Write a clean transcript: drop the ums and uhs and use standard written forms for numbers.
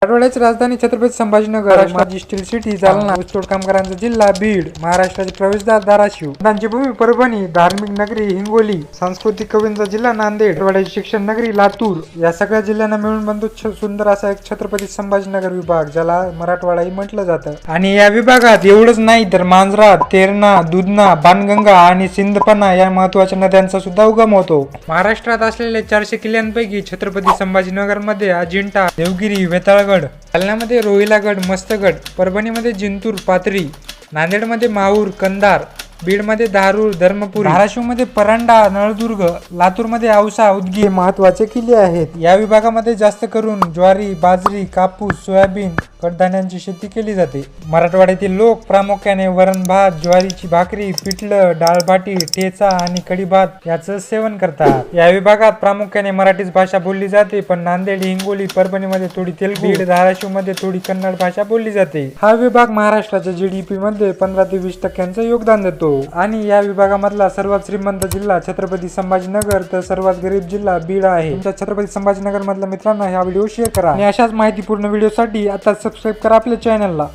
मराठवाड्याची राजधानी छत्रपती संभाजीनगर, महाराष्ट्राची steel city Jalna, ऊसतोड कामगारांचा जिल्हा बीड, महाराष्ट्राचे प्रवेशद्वार धाराशिव, संतांची भूमी परभणी, धार्मिक नगरी हिंगोली, सांस्कृतिक कवींचा जिल्हा नांदेड, मराठवाड्याची शिक्षण नगरी लातूर, या सगळ्या जिल्ह्यांना मिळून बनतो सुंदर असा एक छत्रपती संभाजीनगर विभाग, ज्याला मराठवाडाही म्हटलं जातं. आणि या विभागात एवढंच नाही तर मांजरा, तेरणा, दुधना, बाणगंगा आणि सिंधपणा या महत्वाच्या नद्यांचा सुद्धा उगम होतो. महाराष्ट्रात असलेल्या 400 किल्ल्यांपैकी छत्रपती संभाजीनगर मध्ये अजिंठा, देवगिरी, वेताळगड, जालन्यामध्ये रोहिलागड, मस्तगड, परभणीमध्ये जिंतूर, पाथरी, नांदेडमध्ये माहूर, कंधार, बीडमध्ये धारूर, धर्मपुरी, धाराशिवमध्ये परांडा, नळदुर्ग, लातूरमध्ये औसा, उदगी महत्वाचे किल्ले आहेत. या विभागामध्ये जास्त करून ज्वारी, बाजरी, कापूस, सोयाबीन, कडधान्यांची शेती केली जाते. मराठवाड्यातील लोक प्रामुख्याने वरण भात, ज्वारीची भाकरी, पिठलं, डाळभाटी, ठेचा आणि कढी भात याचं सेवन करतात. या विभागात प्रामुख्याने मराठीच भाषा बोलली जाते, पण नांदेड, हिंगोली, परभणीमध्ये थोडी तेलुगू, बीड, धाराशिव मध्ये थोडी कन्नड भाषा बोलली जाते. हा विभाग महाराष्ट्राच्या GDP मध्ये 15 ते 20% योगदान देतो. आणि या विभागामधला सर्वात श्रीमंत जिल्हा छत्रपती संभाजीनगर तर सर्वात गरीब जिल्हा बीड आहे. तुमच्या छत्रपती संभाजीनगर मधल्या मित्रांना हा व्हिडिओ शेअर करा आणि अशाच माहितीपूर्ण व्हिडिओसाठी आता सबस्क्राईब करा आपल्या चॅनलला.